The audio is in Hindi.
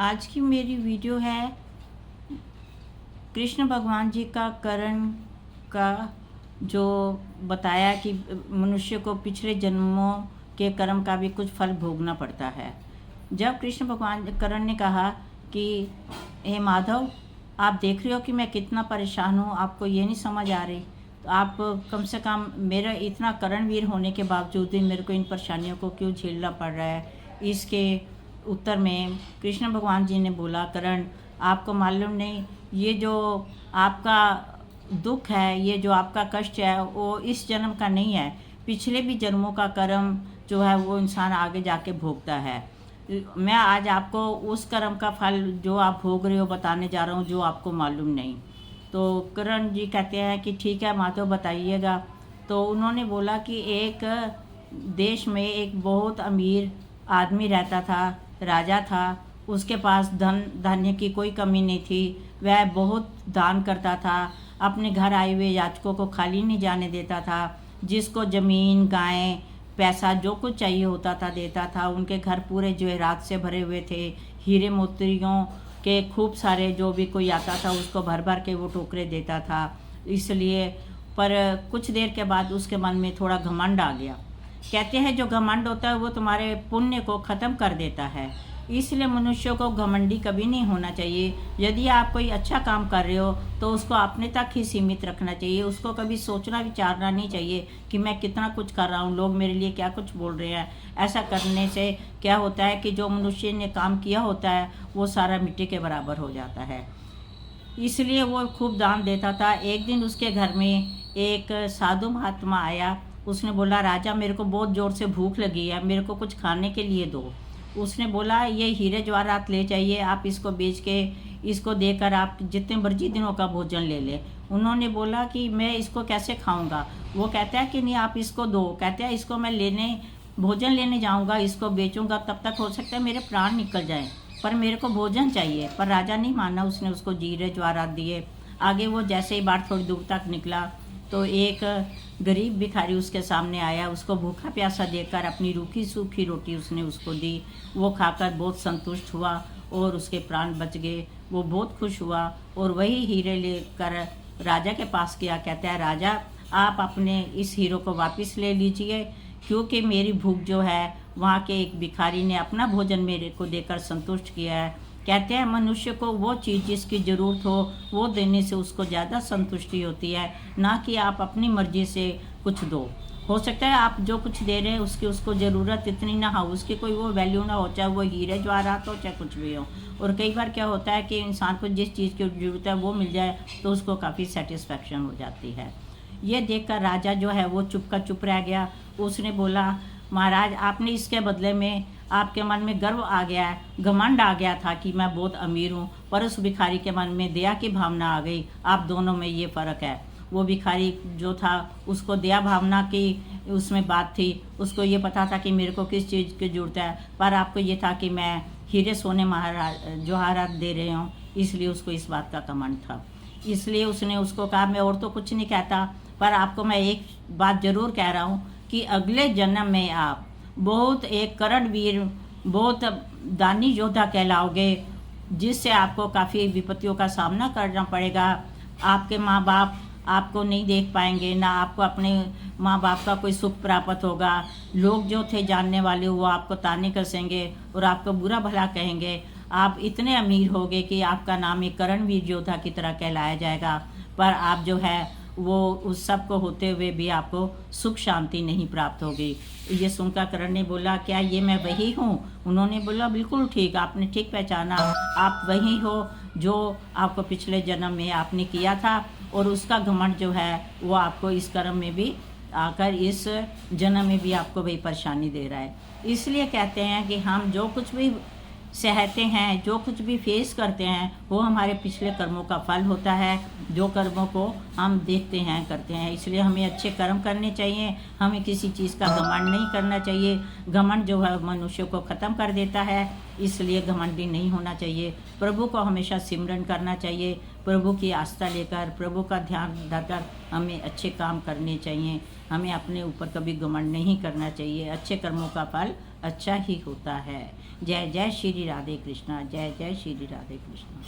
आज की मेरी वीडियो है कृष्ण भगवान जी का कर्म का, जो बताया कि मनुष्य को पिछले जन्मों के कर्म का भी कुछ फल भोगना पड़ता है। जब कृष्ण भगवान कर्ण ने कहा कि हे माधव, आप देख रहे हो कि मैं कितना परेशान हूँ, आपको ये नहीं समझ आ रही, तो आप कम से कम मेरा इतना कर्णवीर होने के बावजूद भी मेरे को इन परेशानियों को क्यों झेलना पड़ रहा है। इसके उत्तर में कृष्ण भगवान जी ने बोला, कर्ण, आपको मालूम नहीं, ये जो आपका दुख है, ये जो आपका कष्ट है, वो इस जन्म का नहीं है, पिछले भी जन्मों का कर्म जो है वो इंसान आगे जाके भोगता है। मैं आज आपको उस कर्म का फल जो आप भोग रहे हो बताने जा रहा हूँ, जो आपको मालूम नहीं। तो कर्ण जी कहते हैं कि ठीक है माधव, बताइएगा। तो उन्होंने बोला कि एक देश में एक बहुत अमीर आदमी रहता था, राजा था। उसके पास धन धान्य की कोई कमी नहीं थी। वह बहुत दान करता था, अपने घर आए हुए याचकों को खाली नहीं जाने देता था। जिसको ज़मीन, गायें, पैसा जो कुछ चाहिए होता था देता था। उनके घर पूरे जवेरात से भरे हुए थे, हीरे मोतियों के खूब सारे, जो भी कोई आता था उसको भर भर के वो टोकरे देता था। इसलिए पर कुछ देर के बाद उसके मन में थोड़ा घमंड आ गया। कहते हैं जो घमंड होता है वो तुम्हारे पुण्य को ख़त्म कर देता है। इसलिए मनुष्य को घमंडी कभी नहीं होना चाहिए। यदि आप कोई अच्छा काम कर रहे हो तो उसको अपने तक ही सीमित रखना चाहिए। उसको कभी सोचना विचारना नहीं चाहिए कि मैं कितना कुछ कर रहा हूँ, लोग मेरे लिए क्या कुछ बोल रहे हैं। ऐसा करने से क्या होता है कि जो मनुष्य ने काम किया होता है वो सारा मिट्टी के बराबर हो जाता है। इसलिए वो खूब दान देता था। एक दिन उसके घर में एक साधु महात्मा आया। उसने बोला, राजा, मेरे को बहुत ज़ोर से भूख लगी है, मेरे को कुछ खाने के लिए दो। उसने बोला, ये हीरे जवाहरात ले जाइए, आप इसको बेच के इसको देकर आप जितने मर्जी दिनों का भोजन ले लें। उन्होंने बोला कि मैं इसको कैसे खाऊंगा। वो कहता है कि नहीं, आप इसको दो। कहते हैं इसको मैं भोजन लेने जाऊंगा, इसको बेचूंगा, तब तक हो सकता है मेरे प्राण निकल जाएं, पर मेरे को भोजन चाहिए। पर राजा नहीं माना, उसने उसको हीरे जवाहरात दिए। आगे वो जैसे ही बात थोड़ी दूर तक निकला तो एक गरीब भिखारी उसके सामने आया। उसको भूखा प्यासा देखकर अपनी रूखी सूखी रोटी उसने उसको दी। वो खाकर बहुत संतुष्ट हुआ और उसके प्राण बच गए। वो बहुत खुश हुआ और वही हीरे लेकर राजा के पास गया। कहता है, राजा, आप अपने इस हीरो को वापस ले लीजिए, क्योंकि मेरी भूख जो है, वहाँ के एक भिखारी ने अपना भोजन मेरे को देकर संतुष्ट किया है। कहते हैं मनुष्य को वो चीज़ जिसकी ज़रूरत हो वो देने से उसको ज़्यादा संतुष्टि होती है, ना कि आप अपनी मर्ज़ी से कुछ दो। हो सकता है आप जो कुछ दे रहे हैं उसकी उसको ज़रूरत इतनी ना हो, उसकी कोई वो वैल्यू ना हो, चाहे वो हीरे जवाहरात हो चाहे कुछ भी हो। और कई बार क्या होता है कि इंसान को जिस चीज़ की ज़रूरत है वो मिल जाए तो उसको काफ़ी सेटिस्फेक्शन हो जाती है। ये देखकर राजा जो है वो चुप का चुप रह गया। उसने बोला, महाराज, आपने इसके बदले में आपके मन में गर्व आ गया है, घमंड आ गया था कि मैं बहुत अमीर हूँ, पर उस भिखारी के मन में दया की भावना आ गई। आप दोनों में ये फ़र्क है। वो भिखारी जो था उसको दया भावना की उसमें बात थी, उसको ये पता था कि मेरे को किस चीज़ की ज़रूरत है, पर आपको ये था कि मैं हीरे सोने जवाहरात दे रहे हूँ, इसलिए उसको इस बात का घमंड था। इसलिए उसने उसको कहा, मैं और तो कुछ नहीं कहता, पर आपको मैं एक बात ज़रूर कह रहा हूँ कि अगले जन्म में आप बहुत एक कर्णवीर, बहुत दानी योद्धा कहलाओगे, जिससे आपको काफ़ी विपत्तियों का सामना करना पड़ेगा। आपके माँ बाप आपको नहीं देख पाएंगे, ना आपको अपने माँ बाप का कोई सुख प्राप्त होगा। लोग जो थे जानने वाले वो आपको ताने कसेंगे और आपको बुरा भला कहेंगे। आप इतने अमीर होगे कि आपका नाम एक कर्णवीर योद्धा की तरह कहलाया जाएगा, पर आप जो है वो उस सब को होते हुए भी आपको सुख शांति नहीं प्राप्त होगी। ये सुनकर कर्ण ने बोला, क्या ये मैं वही हूँ? उन्होंने बोला, बिल्कुल ठीक, आपने ठीक पहचाना, आप वही हो जो आपको पिछले जन्म में आपने किया था, और उसका घमंड जो है वो आपको इस कर्म में भी आकर इस जन्म में भी आपको वही परेशानी दे रहा है। इसलिए कहते हैं कि हम जो कुछ भी सहते हैं, जो कुछ भी फेस करते हैं, वो हमारे पिछले कर्मों का फल होता है, जो कर्मों को हम देखते हैं, करते हैं। इसलिए हमें अच्छे कर्म करने चाहिए, हमें किसी चीज़ का घमंड नहीं करना चाहिए। घमंड जो है मनुष्य को ख़त्म कर देता है। इसलिए घमंडी नहीं होना चाहिए। प्रभु को हमेशा सिमरन करना चाहिए, प्रभु की आस्था लेकर, प्रभु का ध्यान धरकर हमें अच्छे काम करने चाहिए। हमें अपने ऊपर कभी घमंड नहीं करना चाहिए। अच्छे कर्मों का फल अच्छा ही होता है। जय जय श्री राधे कृष्णा, जय जय श्री राधे कृष्णा।